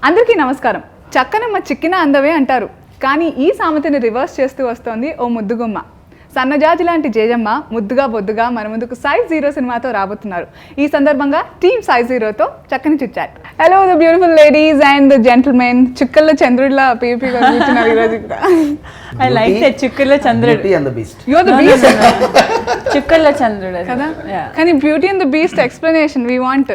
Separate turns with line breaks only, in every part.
అందరికీ నమస్కారం. చక్కనమ్మ చిక్కిన అందవే అంటారు, కానీ ఈ సామెతని రివర్స్ చేస్తూ వస్తోంది ఓ ముద్దుగుమ్మ. సన్నజాజి లాంటి జేజమ్మ ముద్దుగా బొద్దుగా మన ముందుకు సైజ్ 0 సినిమాతో రాబోతున్నారు. ఈ సందర్భంగా టీమ్ సైజ్ 0తో చక్కని chitchat. Hello the beautiful ladies and gentlemen. చుక్కల్లో చంద్రుడిలా పీపీ కూర్చున్నారు ఈరోజు ఇక్కడ.
I like that చుక్కల్లో చంద్రుడు.
Beauty and the Beast.
You're the beast.
చుక్కల్లో చంద్రుడు
కదా. కానీ beauty and the beast explanation we want.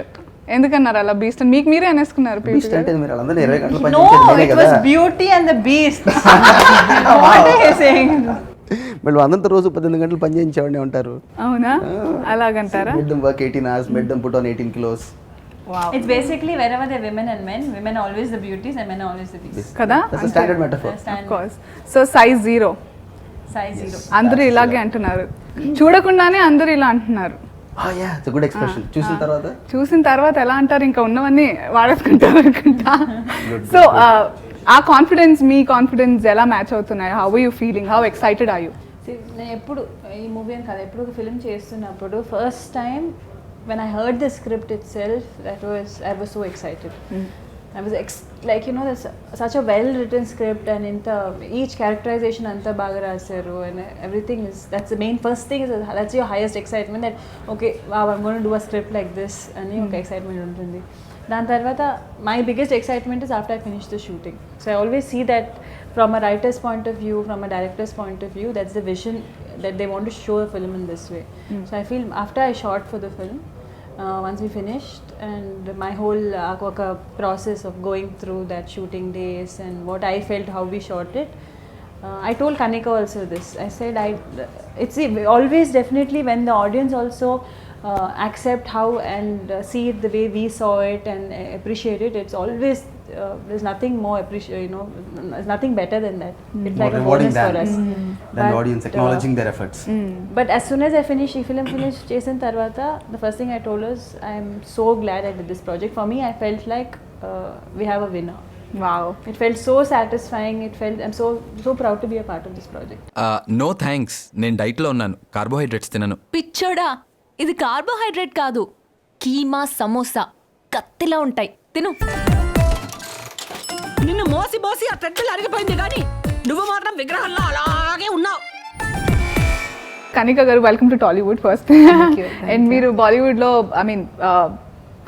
ఎందుకన్నారు అలా బీస్ట్ అని మీకు మీరే అనేసుకున్నారు?
Beast అంటే మీరు వాళ్ళందరూ 20 గంటలు పని
No,
చేసేది
it
కదా.
was Beauty and the Beast. What are you saying?
మళ్ళీ అందరితో రోజు 18 గంటలు పని చేయించేవాడిని ఉంటారు.
అవునా? అలాగంటారా?
Made them work 18 hours, made them put on 18 kilos.
Wow.
It's basically wherever there are women and men, women are always the beauties and men are always the beasts.
కదా?
That's a standard metaphor.
Of course. So size 0.
Size 0.
అందరూ ఇలాగే అంటున్నారు. చూడకుండానే అందరూ ఇలా అంటున్నారు.
Yeah, it's a good expression. చూసిన
తర్వాత ఎలా అంటారు? ఇంకా ఉన్నవన్నీ వాడేసుకుంటారు అనుకుంటా. సో ఆ కాన్ఫిడెన్స్, మీ కాన్ఫిడెన్స్ ఎలా మ్యాచ్ అవుతున్నాయి? How are you feeling? How excited are you?
నేను ఎప్పుడు ఈ మూవీ అని కాదు, ఎప్పుడు ఒక ఫిల్మ్ చేస్తున్నప్పుడు first time when I heard the script itself, I was so excited. I was like, you know, there's such a well written script and each characterization anta baga rasaru and everything that's the main first thing, that's your highest excitement, that okay, wow, I'm going to do a script like this ani oka excitement untundi. Dan tarvata my biggest excitement is after I finish the shooting. So I always see that from a writer's point of view, from a director's point of view, that's the vision that they want to show a film in this way. So I feel after I shot for the film, once we finished, and my whole process of going through that shooting days and what I felt, how we shot it, I told Kanika also this. I said it's always definitely when the audience also accept how and see it the way we saw it and appreciate it, it's always there's nothing more there's nothing better than that. It's like a bonus for us.
Then the audience acknowledging their efforts.
But as soon as I finished చేసిన తర్వాత, the first thing I told was, I am so glad I did this project. For me, I felt like we have a winner.
Wow.
It felt so satisfying. I'm so proud to be a part of this project.
No thanks. నేను diet లో ఉన్నాను, carbohydrates తినను.
పిచ్చోడా, ఇది carbohydrate కాదు, కీమా సమోసా కత్తిలా ఉంటాయి, తిను.
నిన్ను మోసి మోసి ఆ థ్రెడ్ అరిగిపోయింది, కానీ నువ్వు మాత్రం విగ్రహంలో అలాగే ఉన్నావు.
Kanika garu, welcome to Tollywood first. And మీరు బాలీవుడ్లో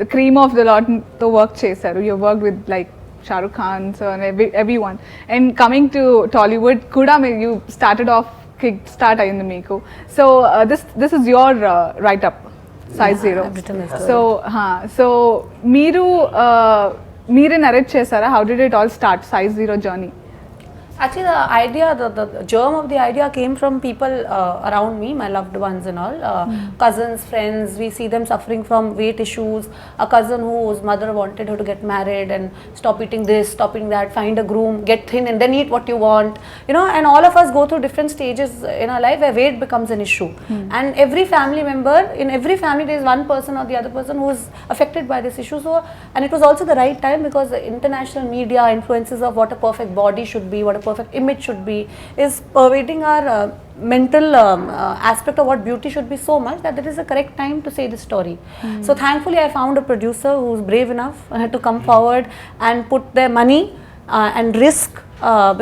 the cream of the lot తో వర్క్ చేశారు. You work with like Shahrukh Khan and everyone. And coming to Tollywood కూడా you started off kick start అయింది మీకు. So this is your write up, size 0. So మీరే narrate చేశారా? How did it all start, size 0 journey?
Actually, the idea, the germ of the idea came from people around me, my loved ones and all, cousins, friends. We see them suffering from weight issues. A cousin whose mother wanted her to get married and stop eating this, stop eating that, find a groom, get thin and then eat what you want. You know, and all of us go through different stages in our life where weight becomes an issue. And every family member, in every family there is one person or the other person who is affected by this issue. So, and it was also the right time, because the international media influences of what a perfect body should be, what a perfect image should be, is pervading our mental aspect of what beauty should be so much that it is the correct time to say this story. So thankfully I found a producer who's brave enough to come forward and put their money and risk,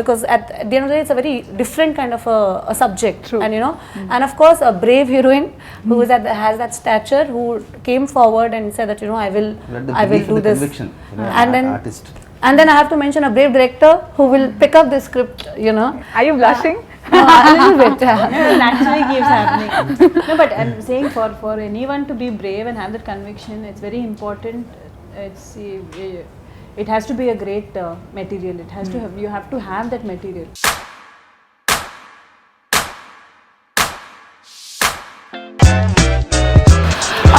because at the end of the day it's a very different kind of a subject.
True.
And you know, and of course a brave heroine who has that stature, who came forward and said that, you know, I will do this. And then artist. And then I have to mention a brave director who will pick up the script, you know.
Are you blushing?
A little bit.
It naturally keeps happening. No, but I'm saying for anyone to be brave and have that conviction, it's very important. It has to be a great material. It has to have, you have to have that material.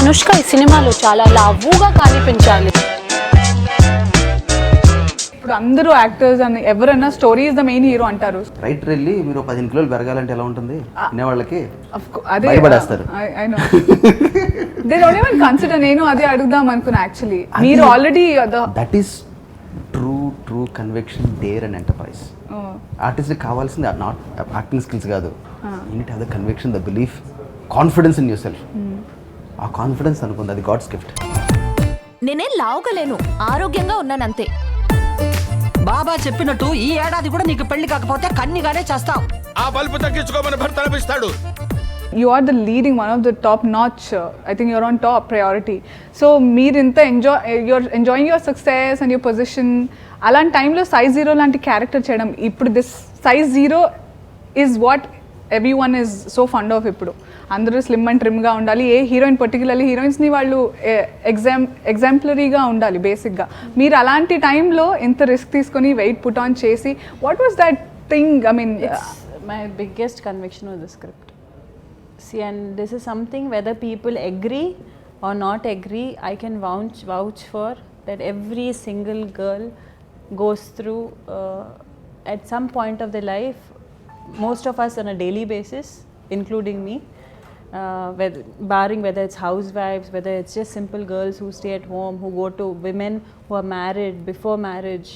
Anushka ఈ సినిమాలో చాలా లావుగా కనిపించాలి.
ఇప్పుడు అందరూ actors అని ఎవరైనా story is the main hero అంటారు.
రైటర్ వెళ్ళి మీరు 15 కిలోలు పెరగాలంటే ఎలా ఉంటుంది వినేవాళ్ళకి?
అదే
భయపడేస్తారు.
I know. They don't even consider. నేను అదే అడుగుదాం అనుకున్నా యాక్చువల్లీ. మీరు already
that is true conviction, dare and enterprise. ఆర్టిస్ట్కి కావాల్సింది నాట్ యాక్టింగ్ స్కిల్స్ కాదు, you need to have the conviction, the belief, confidence in yourself. ఆ కాన్ఫిడెన్స్ అనుకుంది, అది గాడ్స్ గిఫ్ట్.
నేనేం లావుగలేను, ఆరోగ్యంగా ఉన్నానంతే.
బాబా చెప్పినట్టు ఈ ఏడాది కూడా నీకు పెళ్లి కాకపోతే కన్నిగానే చేస్తావు.
ఆ బల్బు తగ్గించుకోమని భర్త అనిపిస్తాడు.
You are the leading one of the top notch. I think you're on top priority. So మీరు ఇంత you're enjoying your success and your position. అలాంటి టైంలో సైజ్ జీరో లాంటి క్యారెక్టర్ చేయడం, ఇప్పుడు this size zero is what every one is so fund of. ఇప్పుడు అందరూ slim and ట్రిమ్గా ఉండాలి. ఏ హీరోయిన్ పర్టికులర్లీ హీరోయిన్స్ని వాళ్ళు ఎగ్జాంపులరీగా ఉండాలి బేసిక్గా. మీరు అలాంటి టైంలో ఇంత రిస్క్ తీసుకొని వెయిట్ పుట్ ఆన్ చేసి, what was that thing? I mean
My biggest conviction was the script. See, and this is something whether people agree or not agree, I can vouch for that every single girl goes through at some point of their life, most of us on a daily basis, including me, barring whether it's housewives, whether it's just simple girls who stay at home, who go to women who are married, before marriage,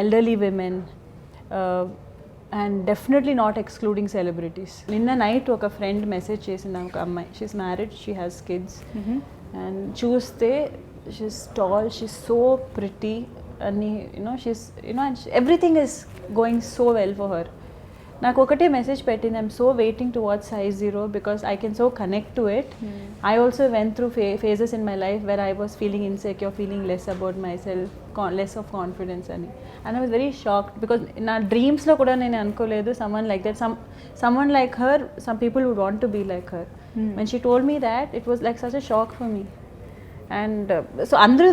elderly women, and definitely not excluding celebrities. Ninna night oka friend message chesinda oka ammai, she's married, she has kids, and chuste she's tall, she's so pretty, and she's and everything is going so well for her. నాకు ఒకటే message పెట్టింది, I'm so waiting to watch size zero because I can so connect to it. I also went through phases in my life where I was feeling insecure, feeling less about myself, less of confidence అని. And I was very shocked because నా డ్రీమ్స్లో కూడా నేను అనుకోలేదు someone like that, someone like her, some people would want to be like her. When she told me that, it was like such a shock for me. And so అందరూ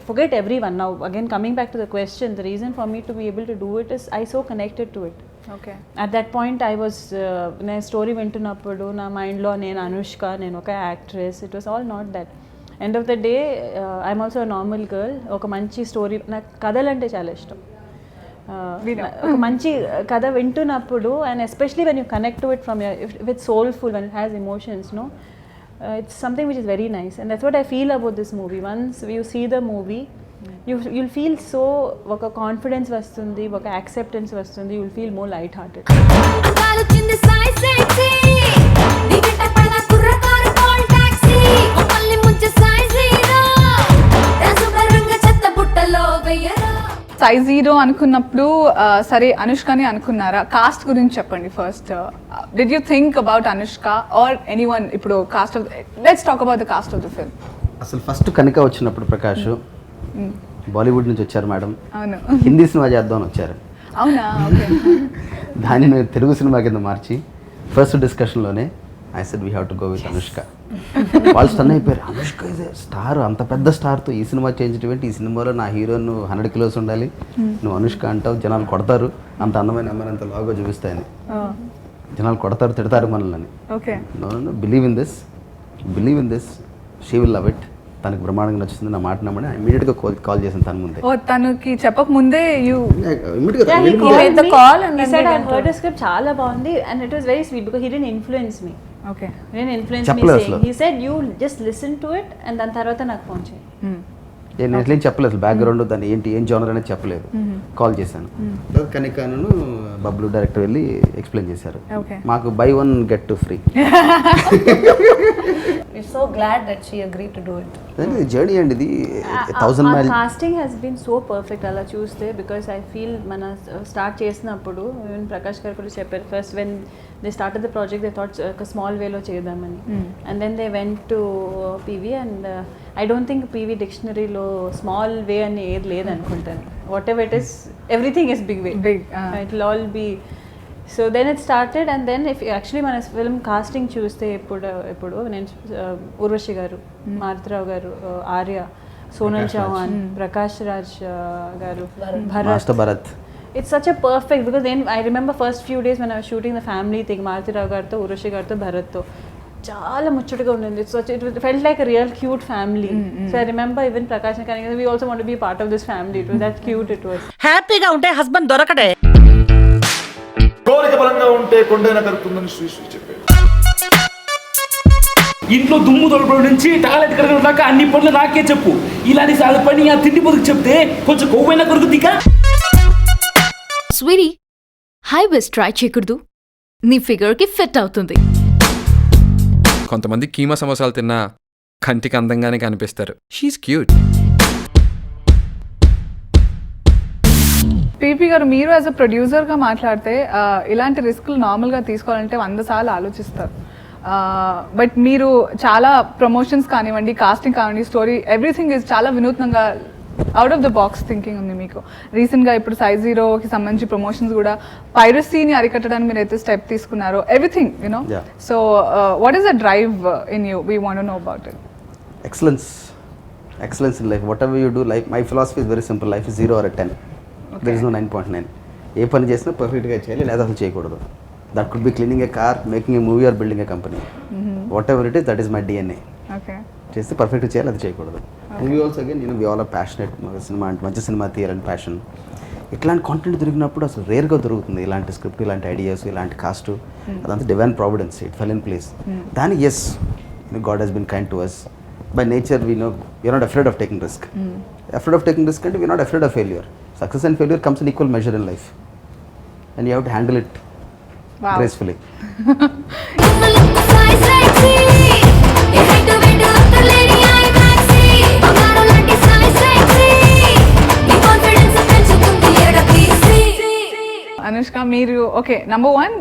forget everyone. Now again coming back to the question, the reason for me to be able to do it is I so connected to it.
Okay.
At that point I was నా story వింటున్నప్పుడు నా మైండ్లో నేను అనుష్క, నేను ఒక actress, it was all not that. End of the day I'm also normal girl. ఒక మంచి story, నాకు కథలు అంటే చాలా ఇష్టం. ఒక మంచి కథ వింటున్నప్పుడు, and especially when you connect to it from with soulful, when it has emotions, no, it's something which is very nice, and that's what I feel about this movie. Once you see the movie, you'll feel so oka confidence vastundi, oka acceptance vastundi, you'll feel more light hearted.
అందాలు చింది Sai sexy దిగట పడ కుర్ర car call taxi మళ్ళీ ముంచె Sai zero రసపరంగ చెత్త బుట్టలో వెయ్యరా.
Size zero అనుకున్నప్పుడు సరే అనుష్కని అనుకున్నారా? కాస్ట్ గురించి చెప్పండి first. Did you think about Anushka or anyone? ఇప్పుడు cast of, let's talk about the cast of the film.
అసలు ఫస్ట్ కనిక వచ్చినప్పుడు ప్రకాష్ బాలీవుడ్ నుంచి వచ్చారు మేడం,
అవును,
హిందీ సినిమా చేద్దామని వచ్చారు.
అవునా? ఓకే.
దాన్ని నేను తెలుగు సినిమా కింద మార్చి ఫస్ట్ డిస్కషన్లోనే I said we have to go with Anushka. వాళ్ళు స్టన్ అయిపోయారు, అనుష్క ఇదే స్టార్, అంత పెద్ద స్టార్తో ఈ సినిమా చేయించడం ఏంటి, ఈ సినిమాలో నా హీరో నువ్వు 100 kilos ఉండాలి, నువ్వు అనుష్క అంటావు, జనాలు కొడతారు, అంత అందమైన అమ్మాయి అంత లాగా చూపిస్తాయని, జనాలు కొడతారు, తిడతారు మనల్ని.
Okay.
No believe in this, she will love it, తనకి బ్రహ్మాండంగా నచ్చుతుంది, నా మాట నమ్మని ఇమీడియట్గా కాల్ చేశాను తన ముందే.
ఓ, తనకి చెప్పక ముందే
He made the call and he said I heard a script చాలా బాగుంది, and it was very sweet because he didn't influence me.
Okay.
He didn't influence me saying, he said you just listen to it and దాని తర్వాత నాకు phone చేయి.
నేను ఎట్లేం చెప్పలేదు, background దాన్ని ఏం జోనర్ అనేది చెప్పలేదు, కాల్ చేశాను. కనికాను బబ్లు డైరెక్టర్ వెళ్ళి ఎక్స్ప్లెయిన్ చేశారు, మాకు buy 1 get 2 free.
We're so glad that she agreed to do it.
Journey అండి ఇది, 1000 miles.
Casting has been so perfect అలా చూస్తే, బికాస్ ఐ ఫీల్ మన స్టార్ట్ చేసినప్పుడు ఈవెన్ ప్రకాష్ గారు కూడా చెప్పారు, first when they started the project they thought ఒక small వేలో చేద్దామని, and then they went to PV, and I don't think PV డిక్షనరీలో స్మాల్ వే అని ఏది లేదనుకుంటాను. Whatever it is, everything is big way, it will all be. So then it started, and then if actually మన film casting చూస్తే ఇప్పుడు నేను ఊర్వశి గారు, మారుతిరావు గారు, Arya, Sonal Chauhan, Prakash Raj garu, Bharat, it's such a perfect, because నేను I remember first few days మన shooting the family thing, Maruthirao గారితో, ఊర్వశి గారితో, భరత్తో చాలా ముచ్చటగా ఉండింది. It felt like a real cute family. So I remember even Prakash కానీ we also want to be part of this family. It was that cute. It was
హ్యాపీగా ఉంటే హస్బెండ్ దొరకడే,
కోరిక బలంగా ఉంటే కొండైనా కలుపుతుందని శ్రీ చెప్పాడు.
ఇంట్లో దుమ్ము తొలపడం నుంచి టాయిలెట్ కరగడం దాకా అన్ని పనులు నాకే చెప్పు. ఇలాంటి సాధ పని ఆ తిండి పొదుకు చెప్తే కొంచెం కొవ్వైనా కొరుకుదిగా.
స్వీటీ, హై బెస్ట్ ట్రై చేయకూడదు, నీ ఫిగర్కి ఫిట్ అవుతుంది.
కొంతమంది కీమా సమోసాలు తిన్నా కంటికి అందంగానే కనిపిస్తారు. She is cute.
పీపీ గారు, మీరు యాజ్ అ ప్రొడ్యూసర్గా మాట్లాడితే ఇలాంటి రిస్క్లు నార్మల్గా తీసుకోవాలంటే 100 సార్లు ఆలోచిస్తారు. బట్ మీరు చాలా ప్రమోషన్స్ కానివ్వండి, కాస్టింగ్ కానివ్వండి, స్టోరీ ఎవ్రీథింగ్ ఇస్ చాలా వినూత్నంగా out of the box thinking ఉంది మీకు. రీసెంట్గా ఇప్పుడు సైజ్ జీరోకి సంబంధించి ప్రమోషన్స్ కూడా పైరసీని అరికట్టడానికి మీరు అయితే స్టెప్ తీసుకున్నారు, everything you know. So what is the drive in you? We want to know about it.
Excellence in life. Whatever you do, like my philosophy is very simple. Life is 0 or a 10. There is no 9.9. ఏ పని చేసినా పర్ఫెక్ట్గా చేయాలి, లేదా అసలు చేయకూడదు. That could be cleaning a car, making a movie or building a company. Whatever it is, that is my DNA. చేస్తే పర్ఫెక్ట్గా చేయాలి, అది చేయకూడదు. Movie also again we all are passionate. సినిమా అంటే మంచి సినిమా తీయాలని ప్యాషన్. ఇట్లాంటి కాంటెంట్ దొరికినప్పుడు అసలు రేర్గా దొరుకుతుంది ఇలాంటి స్క్రిప్ట్, ఇలాంటి ఐడియాస్, ఇలాంటి కాస్ట్. అదంతా divine providence. It fell in place. దానికి yes, God has been kind to us. By nature, we know you're not afraid of taking risk. Afraid of taking risk, and we're not afraid of failure. Success and failure comes in equal measure in life, and you have to handle it gracefully.
Anushka, మీరు okay, number 1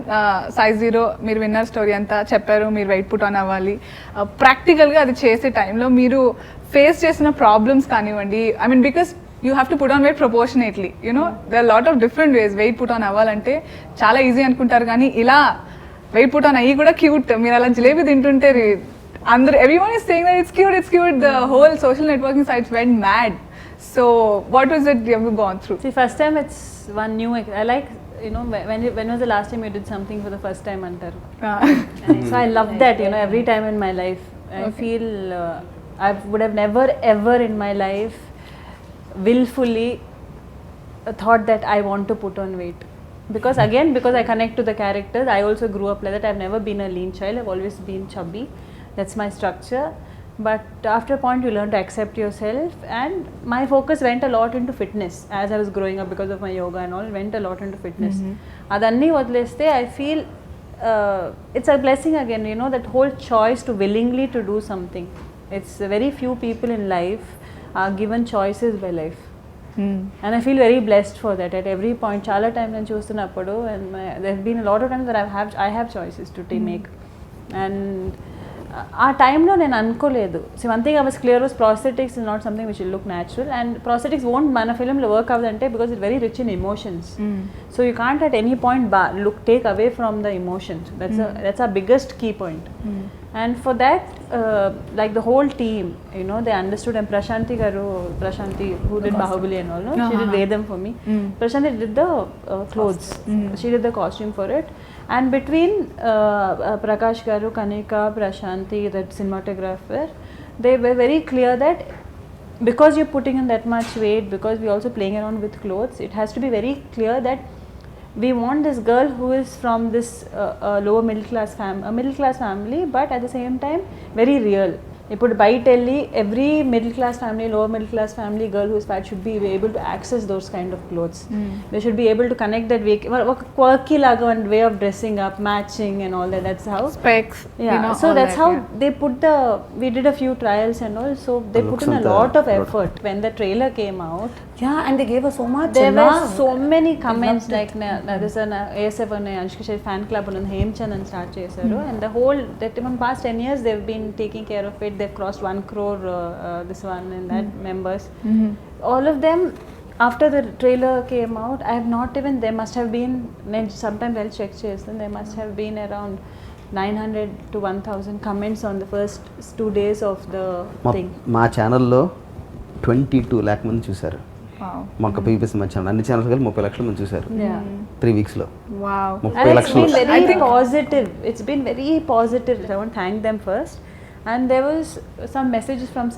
size zero మీరు winner story అంతా చెప్పారు, మీరు wait put on అవ్వాలి. ప్రాక్టికల్గా అది చేసే టైంలో మీరు ఫేస్ చేసిన ప్రాబ్లమ్స్ కానివ్వండి, I mean because you have to put on weight proportionately, you know there are lot of different ways. Weight put on అవ్వాలంటే చాలా ఈజీ అనుకుంటారు, కానీ ఇలా వెయిట్ పుట్ ఆన్ అయ్యి కూడా క్యూట్. మీరు అలా జిలేబీ తింటుంటే అందరూ everyone is saying that it's cute, the whole social networking sites went mad. So what was it you have gone through?
See, first time it's one new, I like, you know, when was the last time you did something for the first time antaru. So I love that, you know, every time in my life I feel I would have never ever in my life willfully thought that I want to put on weight, because I connect to the characters. I also grew up like that. I've never been a lean child, I've always been chubby. That's my structure. But after a point you learn to accept yourself, and my focus went a lot into fitness as I was growing up because of my yoga and all. Went a lot into fitness. Adanni vadleste I feel it's a blessing again, you know, that whole choice to willingly to do something. It's very few people in life are given choices by life. And I feel very blessed for that. At every point chala time nenu chustunappudu, and there've been a lot of times that I have choices to make. And ఆ టైంలో నేను అనుకోలేదు. So one thing I was clear was prosthetics is not something which will look natural, and prosthetics won't మన ఫిల్మ్లో work అవ్వదంటే because it very rich in emotions. So you can't at any point take away from the emotions. That's a biggest key point. And for that, like the whole team, you know, they understood. And Prashanti who did Bahubali and all, no? She did Vedam for me. Prashanti did the clothes. She did the costume for it. And between Prakash garu, Kanika, Prashanti, that cinematographer, they were very clear that because you're putting in that much weight, because we're also playing around with clothes, it has to be very clear that we want this girl who is from this lower middle class family, but at the same time very real. ఇప్పుడు బయట వెళ్ళి every middle class family, lower middle class family girl who's fat should be able to access those kind of clothes. They should be able to connect that way, ఒక quirky లాగా one way of dressing up, matching and all that. That's how
specs,
so that's how they put the, we did a few trials and all, so they put in a lot of effort. When the trailer came out,
and they gave us so much.
There were so many comments, like there's an ASF and Anushka Shetty fan club on Hemchand's and start chesaru, and the whole that even past 10 years they've been taking care of it. They've crossed 1 crore this one and that members. All of them, after the trailer came out, I have not even, there must have been, sometimes I'll check chesam, there must have been around 900 to 1000 comments on the first 2 days of the thing.
మా ఛానల్లో 22 lakh మంది చూశారు. మాకు PPS మా channel అన్ని channels కలిపి 30 లక్షల మంది చూశారు 3 weeks లో. 30 లక్షలు.
It's been very positive. It's been very positive. I want to thank them first. And there was some messages from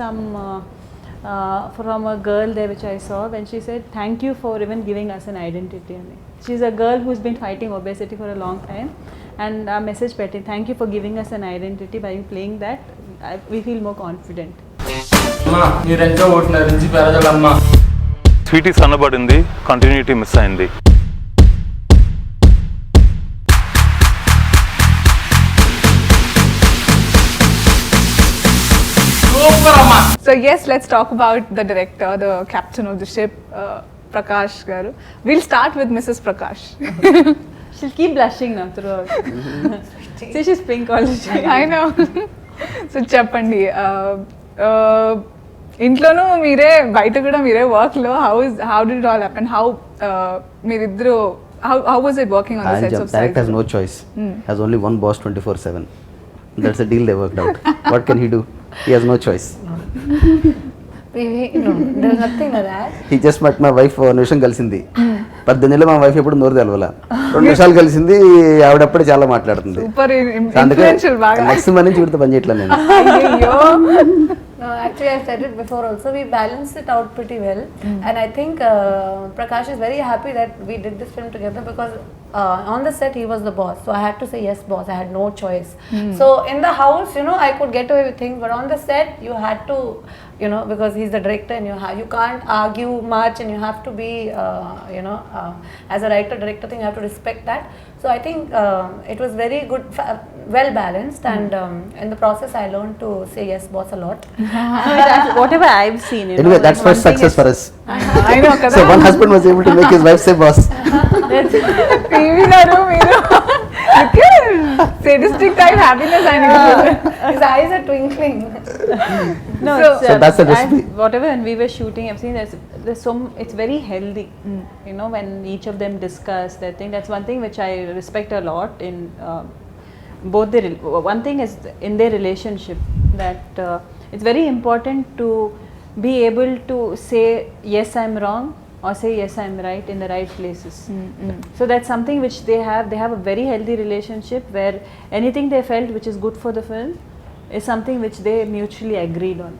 from a girl there which I saw, when she said thank you for even giving us an identity. She's a girl who's been fighting obesity for a long time, and our message petting, thank you for giving us an identity. By playing that, we feel more confident.
మీరెంతో ఓట్ల నుంచి పెరగలమ్మా.
Sweety సన్నబడింది, continuity miss అయింది.
So yes, let's talk about the director, the captain of the ship. Prakash garu. We'll start with Mrs. Prakash.
She'll keep blushing now throughout. See, she's pink all the time.
I know. So చెప్పండి, ఇంట్లోనూ మీరే బయట కూడా మీరే వర్క్లో how did it all happen? How మీరిద్దరు how was it working on the sets of
Director has no choice. Has only one boss 24/7. That's the deal they worked out. What can he do? He has no choice.
No, there's nothing like that.
He just met my wife నిమిషం కలిసింది. 18 ఏళ్ళ మా wife ఎప్పుడు నోరు తెలవాల. 2 నిమిషాలు కలిసింది, ఆవిడప్పుడే చాలా మాట్లాడుతుంది.
సూపర్ ఇన్ఫ్లుయెన్షియల్ బాగా.
నెక్స్ట్ మంత్ నుంచి వీడితో పని చేయట్లేదు నేను.
అయ్యో.
No, actually I said it before also. We balanced it out pretty well, and I think Prakash is very happy that we did this film together because on the set he was the boss, so I had to say yes boss. I had no choice. So in the house, you know, I could get away with things, but on the set you had to, you know, because he's the director and you can't argue much, and you have to be you know, as a writer director thing, you have to respect that. So I think it was very good, well balanced, and in the process I learned to say yes boss a lot.
Whatever I've seen, you
Anyway,
know,
that's first success for us.
I know కదా.
So one husband was able to make his wife say boss.
TV గారు మీరు sadistic type happiness ఆయనకి.
His eyes are twinkling.
No,
So that's the recipe.
whatever when we were shooting, I've seen there's so it's very healthy. You know, when each of them discuss their thing, that's one thing which I respect a lot in both their. One thing is in their relationship that it's very important to be able to say yes I'm wrong or say yes I'm right in the right places. So that's something which they have a very healthy relationship where anything they felt which is good for the film is something which they mutually agreed on.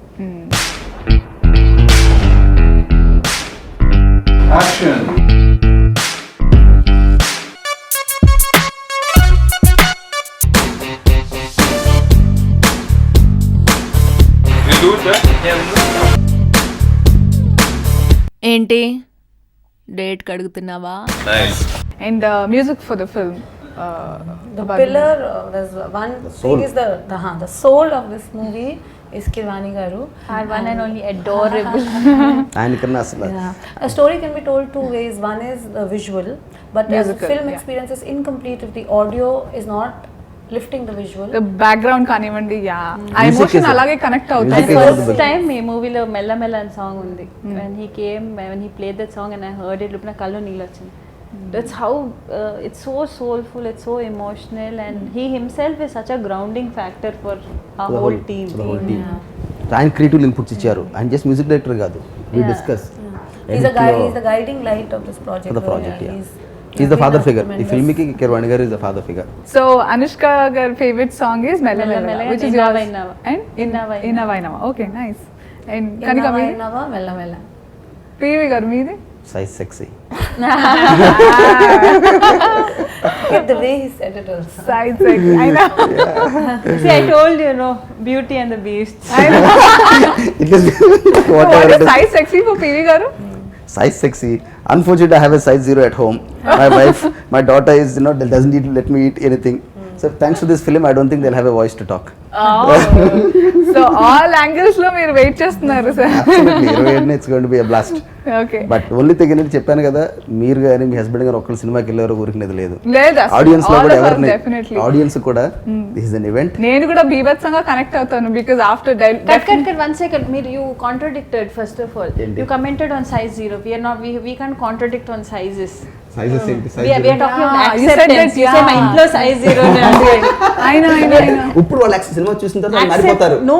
Action.
ఏంటి date కడుగుతున్నావా?
And music for the film.
The pillar, there's one thing is the soul of this movie is Kirwani Garu.
Our one and only adorable.
ఆయనకన్నా అసలు
A story can be told two ways. One is the visual, but as
Musical,
film
yeah.
experience is incomplete if the audio is not lifting the visual.
The background కానివ్వండి, yeah ఆ
Music
emotion
is-
అలాగే connect
Music
అవుతుంది.
is one of the
First
best.
time ఈ మూవీలో మెల్ల మెల్ల అని song ఉంది. When he came, when he played that song and I heard it, నా కళ్ళు నీళ్ళు వచ్చింది. That's how it's so soulful, it's so emotional, and he himself is such a grounding factor for our whole team.
ఆయన creative inputs ఇచ్చారు. ఆయన just music director కాదు, we discuss.
He's the guiding light of this project.
For the project,
Yeah,
yeah. He's the father figure. ఈ
tremendous.
Film కి కిర్వాణి గారు is the father figure.
So Anushka గారి favorite song is Mella
Mella
Mella,
Mella
which is
and
yours.
Innava Innava.
And
Innava
Innava Innava. Okay, nice. And Kanika
Innava,
మీది?
Innava, Mella Mella.
PV గారు మీది?
Size sexy.
Get the way he said it also.
Side sex. I know.
See, I told you, no, Beauty and the Beast.
I know.
It is
So what
whatever
is
it is.
size sexy for PV గారు?
Size sexy. Unfortunately, I have a size 0 at home. My wife, my daughter is, you know, doesn't need to let me eat anything. So thanks to this film, I don't think they'll have a voice to talk.
So all angles లో మీరు wait చేస్తున్నారు sir.
Absolutely, 28 it's going to be a blast.
Okay.
But only thing ఏంటంటే చెప్పాను కదా, మీరు కానీ మీ husband గారు ఒక్కరు సినిమాకి వెళ్ళారు ఊరికినది లేదు.
లేదా
ఆడియన్స్ లో కూడా ఎవరిని,
డెఫినెట్లీ
ఆడియన్స్ కూడా దిస్ ఇస్ అన్ ఈవెంట్.
నేను కూడా బీభత్సంగా కనెక్ట్ అవుతాను because after
Cut, 1 second. You contradicted first of all.
Enti.
You commented on size 0. We are not. We can't contradict on sizes.
Sizes ఏంటి?
We are talking about
you said
acceptance.
that,
You say my
yeah.
employer size 0.
అయినా
ఇప్పుడు వాళ్ళు cinema చూసిన తర్వాత వాళ్ళు మారిపోతారు.
No,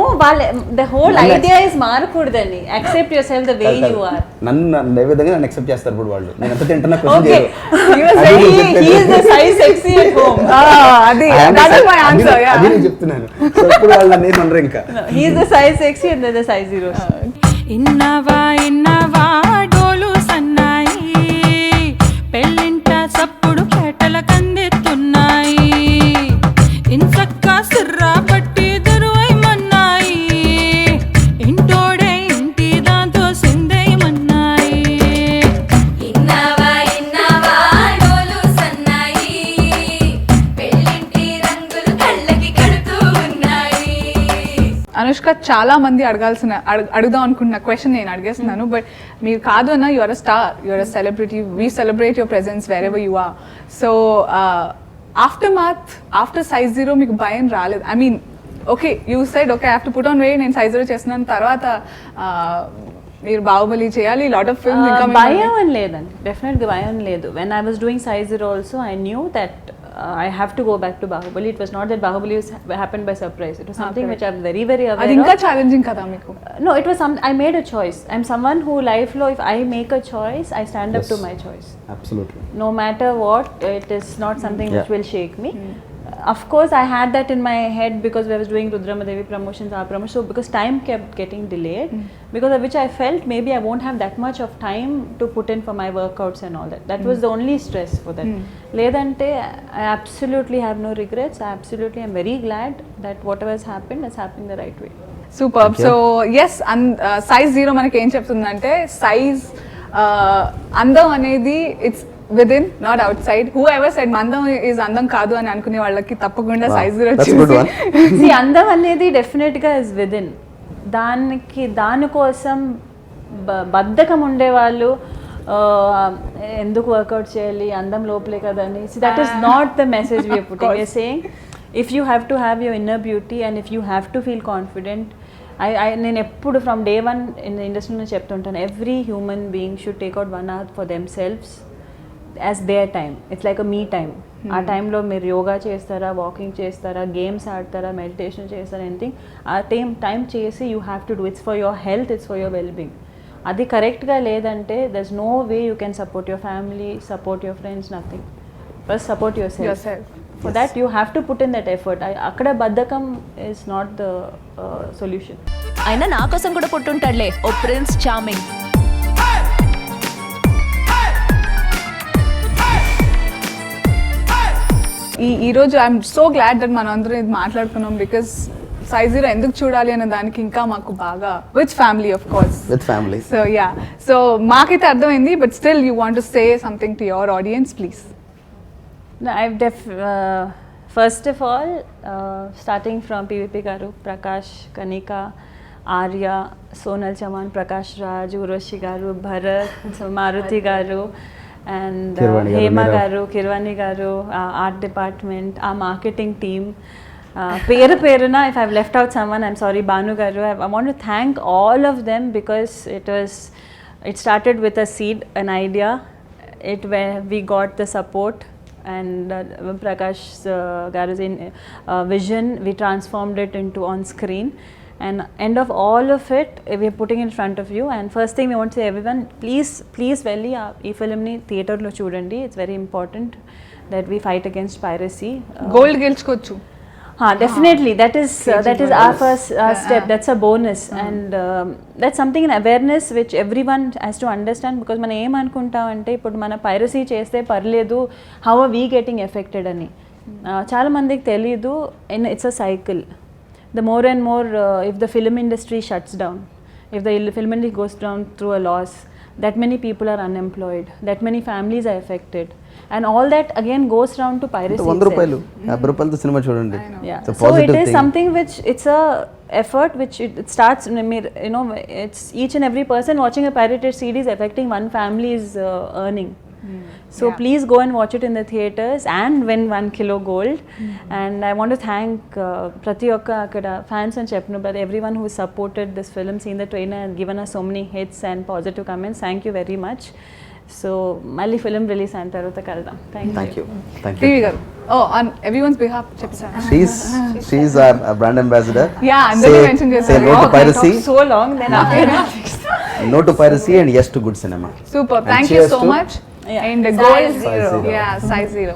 the whole idea is మారకూడదని. Accept yourself the way you are.
నన్ను ఏ విధంగా నన్ను యాక్సెప్ట్ చేస్తారు ఇప్పుడు వాళ్ళు. నేను ఎంత తింటున్నా క్వశ్చన్
Okay.
చేయరు.
You are saying he is the size sexy at home.
అది దట్ ఇస్ మై ఆన్సర్.
అది నేను చెప్తున్నాను. సో ఇప్పుడు వాళ్ళు నన్ను ఏమనరు ఇంకా.
No, he is the size sexy and then the size 0.
ఇన్నవా ఇన్నవా డోలు సన్నాయి పెళ్ళింట సప్పుడు కేటల కందెత్తున్నాయి ఇన్సక్క సిర్రా పట్టి దరువై మన్నాయి ఇంటోడే ఇంటి దాంతో సిందై మన్నాయి
ఇన్నవా ఇన్నవా డోలు సన్నాయి పెళ్ళింటి రంగులు కళ్ళకి కడుతూ ఉన్నాయి.
అనుష్క అనుష్క చాలా మంది అడుగుదాం అనుకున్న క్వశ్చన్ నేను అడిగేస్తున్నాను, బట్ మీరు కాదు అన్న, your a star, your a celebrity, we celebrate your presence wherever you are. So after size 0 మీకు భయం రాలేదు? I mean okay, you said okay I have to put on weight, నేను size 0 చేస్తున్నాను, తర్వాత మీరు బాహుబలి చేయాలి, లాట్ ఆఫ్ ఫిల్మ్స్, ఇంకా
భయం అని లేదండి, డెఫినెట్గా భయం లేదు. When I was doing size 0 also I knew that I have to go back to Bahubali. It was not that Bahubali happened by surprise. It was something which I'm very, very aware of.
అది ఇంకా challenging కదా మీకు?
No, it was I made a choice. I'm someone who life lo, if I make a choice, I stand up to my choice.
Absolutely.
No matter what, it is not something which will shake me. Of course, I had that in my head because I was doing Rudramadevi promotions, our promotions. So because time kept getting delayed, because of which I felt maybe I won't have that much of time to put in for my workouts and all that. That was the only stress for that. Ledante, I absolutely have no regrets. I absolutely am very glad that whatever has happened the right way.
Super. So yes, size 0 మనకి ఏం చెప్తుందంటే, size అందం అనేది it's within, not outside. Whoever side మందం is అందం కాదు అని అనుకునే వాళ్ళకి తప్పకుండా సైజ్ 0
వచ్చి అందం అనేది డెఫినెట్గా ఇస్ విదిన్. దానికోసం బద్ధకం ఉండేవాళ్ళు ఎందుకు వర్కౌట్ చేయాలి, అందం లోపలే కదని, that is not the message we're putting. We're saying if you have to have your inner beauty and if you have to feel confident. నేను ఎప్పుడు ఫ్రమ్ డే 1 ఇన్ ద ఇండస్ట్రీలో చెప్తుంటాను, every human being should take out 1 hour for themselves as their time. It's like a me time. ఆ టైంలో మీరు యోగా చేస్తారా, walking చేస్తారా, games ఆడతారా, మెడిటేషన్ చేస్తారా, ఎనీథింగ్ ఆ టైం చేసి you have to do. It's for your health, it's for your wellbeing. అది కరెక్ట్గా లేదంటే there's no way you can support your family, support your friends, nothing. First support yourself. For that you have to put in that effort. అక్కడ బద్ధకం is not the solution.
అయినా నా కోసం కూడా పుట్టుంటాడులే ఓ prince charming.
ఈరోజు I'm so glad that మనం అందరం ఇది మాట్లాడుకున్నాం, బికాస్ సైజ్ 0 ఎందుకు చూడాలి అనే దానికి ఇంకా మాకు బాగా with family of course.
With family.
So yeah, so మాకైతే అర్థమైంది, but still you want to say something to your audience, please.
First of all, starting from PVP Garu, Prakash, Kanika, Arya, Sonal Chaman, Prakash Raj, Uroshi Garu, Bharat, Maruti Garu, and Hema Garu, Kirwani Garu, art department, our marketing team. Peruna, if I've left out someone, I'm sorry, Banu Garu. I want to thank all of them because it started with a seed, an idea, where we got the support. And Prakash Garu's vision, we transformed it into on screen, and end of all of it we're putting in front of you. And first thing we want to say, everyone, please velli ee film ni theater lo chudandi. It's very important that we fight against piracy.
Gold geluchukochu.
Definitely, that is our first step. That's a bonus. And that's something in awareness which everyone has to understand, because మనం ఏమనుకుంటాం అంటే ఇప్పుడు మన piracy చేస్తే పర్లేదు, how are we getting affected అని చాలా మందికి తెలియదు. It's a cycle. The more and more if the film industry shuts down, if the film industry goes down through a loss, that many people are unemployed, that many families are affected, and all that again goes down to piracy.
100 రూపాయలు 50 రూపాయలతో cinema చూడండి.
So it is something which it's a effort which it starts, you know, it's each and every person watching a pirated CD is affecting one family's earning. So please go and watch it in the theaters and win 1 kilo gold. And I want to thank Prati Okka Akada fans and Chepnu, but everyone who supported this film, seen the trailer and given us so many hits and positive comments. Thank you very much. So Mali film release and tarvata kaldam. Thank you.
TV garu. Oh, on everyone's behalf, chepsana.
She's our brand ambassador.
Yeah, and then mention
say no to piracy.
So long, then after
No to piracy and yes to good cinema.
Super. Thank you so much. And the goal is 0. Yeah, size 0.